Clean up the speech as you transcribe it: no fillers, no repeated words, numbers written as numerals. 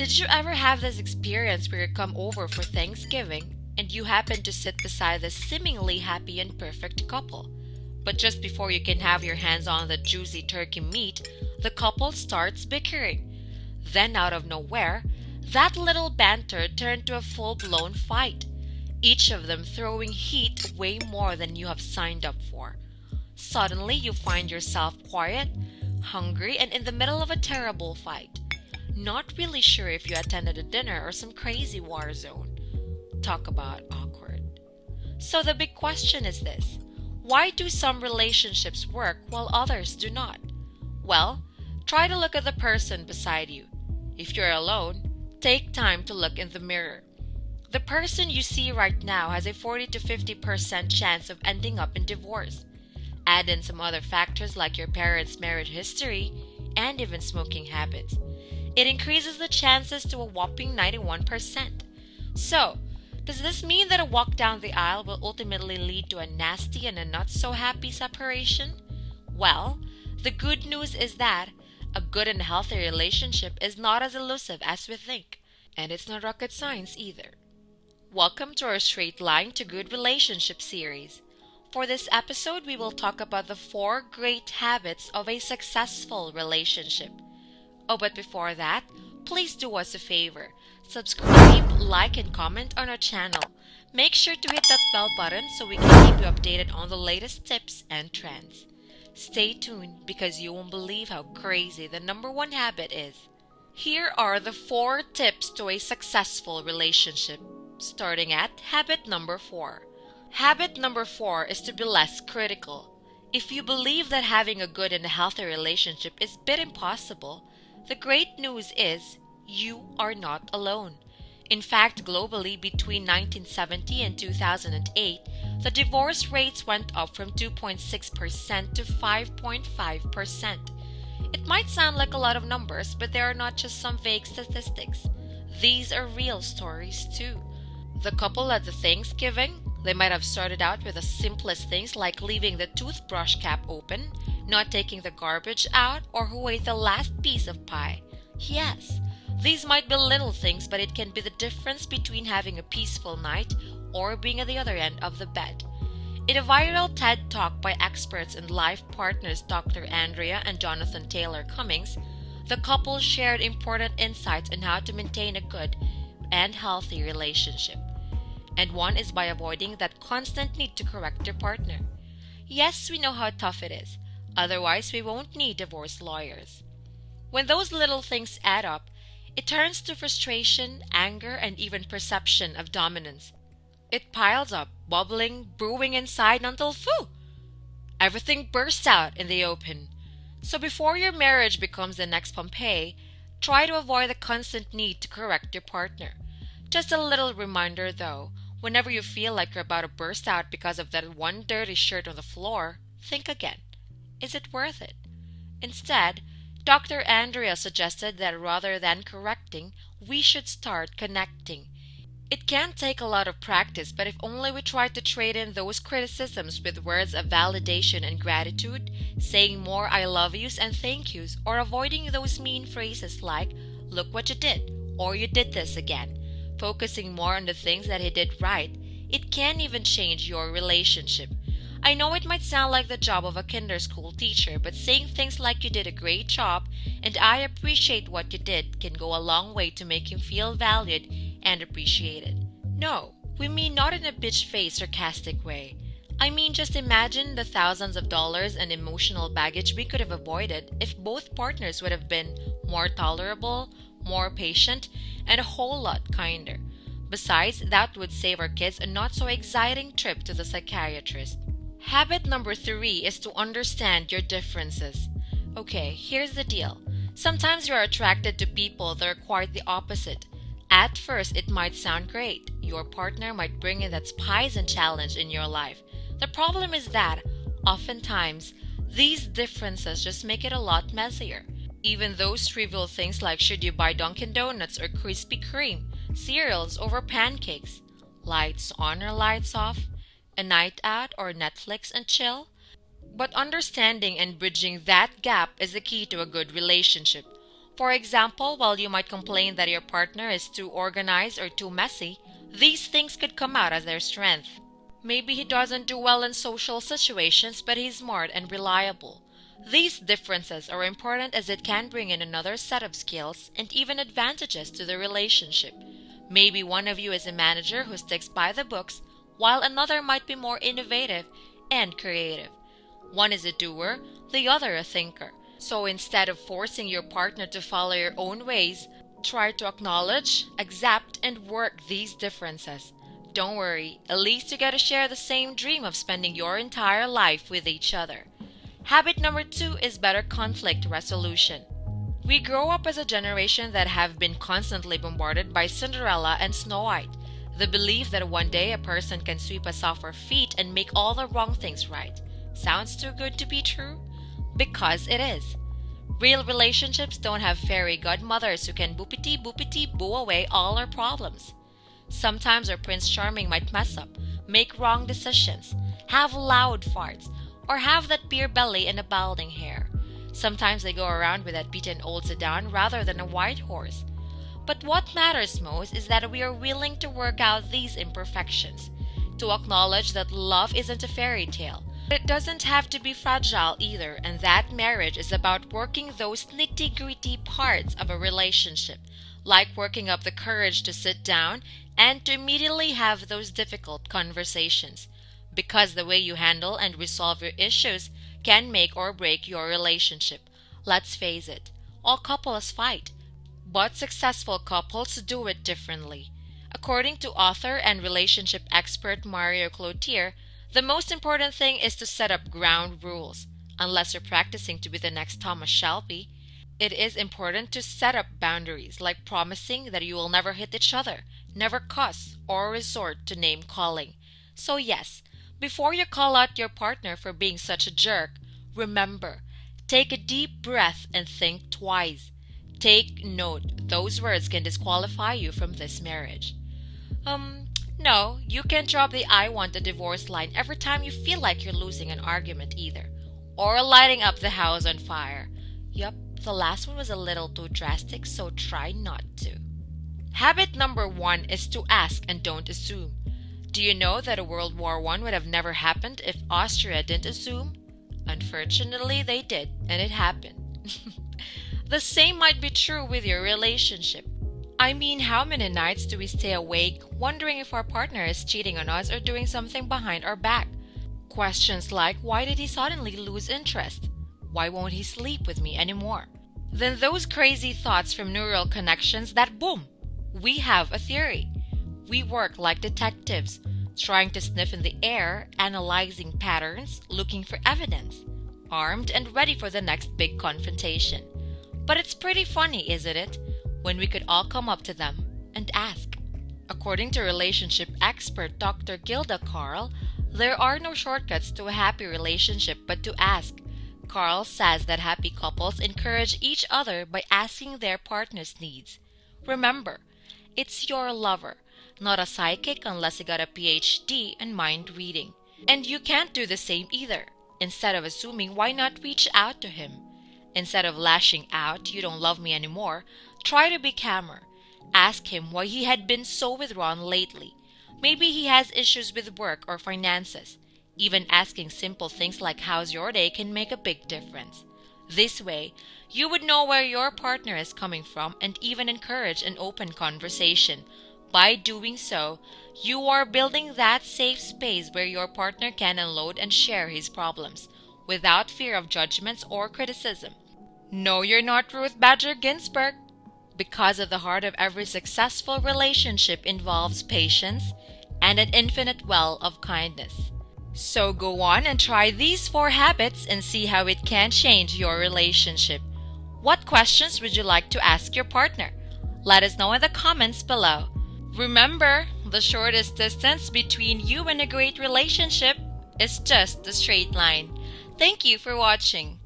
Did you ever have this experience where you come over for Thanksgiving and you happen to sit beside this seemingly happy and perfect couple? But just before you can have your hands on the juicy turkey meat, the couple starts bickering. Then, out of nowhere, that little banter turned to a full blown fight, each of them throwing heat way more than you have signed up for. Suddenly, you find yourself quiet, hungry, and in the middle of a terrible fight. Not really sure if you attended a dinner or some crazy war zone. Talk about awkward. So, the big question is this: why do some relationships work while others do not? Well, try to look at the person beside you. If you're alone, take time to look in the mirror. The person you see right now has a 40 to 50% chance of ending up in divorce. Add in some other factors like your parents' marriage history and even smoking habits. It increases the chances to a whopping 91%. So, does this mean that a walk down the aisle will ultimately lead to a nasty and a not so happy separation? Well, the good news is that a good and healthy relationship is not as elusive as we think, and it's not rocket science either. Welcome to our Straight Line to Good Relationship series. For this episode, we will talk about the 4 great habits of a successful relationship. Oh, but before that, please do us a favor. Subscribe, like, and comment on our channel. Make sure to hit that bell button so we can keep you updated on the latest tips and trends. Stay tuned because you won't believe how crazy the number 1 habit is. Here are the 4 tips to a successful relationship, starting at habit number 4. Habit number 4 is to be less critical. If you believe that having a good and healthy relationship is a bit impossible, the great news is you are not alone. In fact, globally, between 1970 and 2008, the divorce rates went up from 2.6% to 5.5%. It might sound like a lot of numbers, but they are not just some vague statistics. These are real stories too. The couple at the Thanksgiving, they might have started out with the simplest things like leaving the toothbrush cap open, not taking the garbage out, or who ate the last piece of pie. Yes, these might be little things, but it can be the difference between having a peaceful night or being at the other end of the bed. In a viral TED Talk by experts and life partners Dr. Andrea and Jonathan Taylor Cummings, the couple shared important insights on how to maintain a good and healthy relationship. And one is by avoiding that constant need to correct your partner. Yes, we know how tough it is. Otherwise, we won't need divorce lawyers. When those little things add up, it turns to frustration, anger, and even perception of dominance. It piles up, bubbling, brewing inside until everything bursts out in the open. So before your marriage becomes the next Pompeii, try to avoid the constant need to correct your partner. Just a little reminder though, whenever you feel like you're about to burst out because of that one dirty shirt on the floor, think again. Is it worth it? Instead, Dr. Andrea suggested that rather than correcting, we should start connecting. It can take a lot of practice, but if only we try to trade in those criticisms with words of validation and gratitude, saying more I love yous and thank yous, or avoiding those mean phrases like, look what you did, or you did this again, focusing more on the things that he did right, it can even change your relationship. I know it might sound like the job of a kinder school teacher, but saying things like you did a great job and I appreciate what you did can go a long way to make him feel valued and appreciated. No, we mean not in a bitch-face sarcastic way. I mean just imagine the thousands of dollars and emotional baggage we could have avoided if both partners would have been more tolerable, more patient, and a whole lot kinder. Besides, that would save our kids a not so exciting trip to the psychiatrist. Habit number 3 is to understand your differences. Okay, here's the deal. Sometimes you are attracted to people that are quite the opposite. At first, it might sound great. Your partner might bring in that spice and challenge in your life. The problem is that, oftentimes, these differences just make it a lot messier. Even those trivial things like should you buy Dunkin' Donuts or Krispy Kreme, cereals over pancakes, lights on or lights off, a night out or Netflix and chill. But understanding and bridging that gap is the key to a good relationship. For example, while you might complain that your partner is too organized or too messy, these things could come out as their strength. Maybe he doesn't do well in social situations, but he's smart and reliable. These differences are important as it can bring in another set of skills and even advantages to the relationship. Maybe one of you is a manager who sticks by the books, while another might be more innovative and creative. One is a doer, the other a thinker. So instead of forcing your partner to follow your own ways, try to acknowledge, accept, and work these differences. Don't worry, at least you get to share the same dream of spending your entire life with each other. Habit number 2 is better conflict resolution. We grow up as a generation that have been constantly bombarded by Cinderella and Snow White, the belief that one day a person can sweep us off our feet and make all the wrong things right. Sounds too good to be true? Because it is. Real relationships don't have fairy godmothers who can boopity boopity boo away all our problems. Sometimes our Prince Charming might mess up, make wrong decisions, have loud farts, or have that beer belly and a balding hair. Sometimes they go around with that beaten old sedan rather than a white horse. But what matters most is that we are willing to work out these imperfections, to acknowledge that love isn't a fairy tale. It doesn't have to be fragile either, and that marriage is about working those nitty-gritty parts of a relationship, like working up the courage to sit down and to immediately have those difficult conversations, because the way you handle and resolve your issues can make or break your relationship. Let's face it, all couples fight, but successful couples do it differently. According to author and relationship expert Mario Cloutier, the most important thing is to set up ground rules. Unless you're practicing to be the next Thomas Shelby, it is important to set up boundaries, like promising that you will never hit each other, never cuss, or resort to name calling. So yes, before you call out your partner for being such a jerk, remember, take a deep breath and think twice. Take note, those words can disqualify you from this marriage. No, you can't drop the "I want a divorce" line every time you feel like you're losing an argument either. Or lighting up the house on fire. Yup, the last one was a little too drastic, so try not to. Habit number 1 is to ask and don't assume. Do you know that a World War I would have never happened if Austria didn't assume? Unfortunately, they did, and it happened. The same might be true with your relationship. I mean, how many nights do we stay awake wondering if our partner is cheating on us or doing something behind our back? Questions like, why did he suddenly lose interest? Why won't he sleep with me anymore? Then those crazy thoughts from neural connections that boom, we have a theory. We work like detectives, trying to sniff in the air, analyzing patterns, looking for evidence, armed and ready for the next big confrontation. But it's pretty funny, isn't it, when we could all come up to them and ask. According to relationship expert Dr. Gilda Carl, there are no shortcuts to a happy relationship but to ask. Carl says that happy couples encourage each other by asking their partner's needs. Remember, it's your lover, not a psychic unless you got a PhD in mind reading. And you can't do the same either. Instead of assuming, why not reach out to him? Instead of lashing out, "You don't love me anymore," try to be calmer. Ask him why he had been so withdrawn lately. Maybe he has issues with work or finances. Even asking simple things like "how's your day" can make a big difference. This way, you would know where your partner is coming from and even encourage an open conversation. By doing so, you are building that safe space where your partner can unload and share his problems without fear of judgments or criticism. No, you're not Ruth Bader Ginsburg. Because at the heart of every successful relationship involves patience and an infinite well of kindness. So go on and try these 4 habits and see how it can change your relationship. What questions would you like to ask your partner? Let us know in the comments below. Remember, the shortest distance between you and a great relationship is just a straight line. Thank you for watching.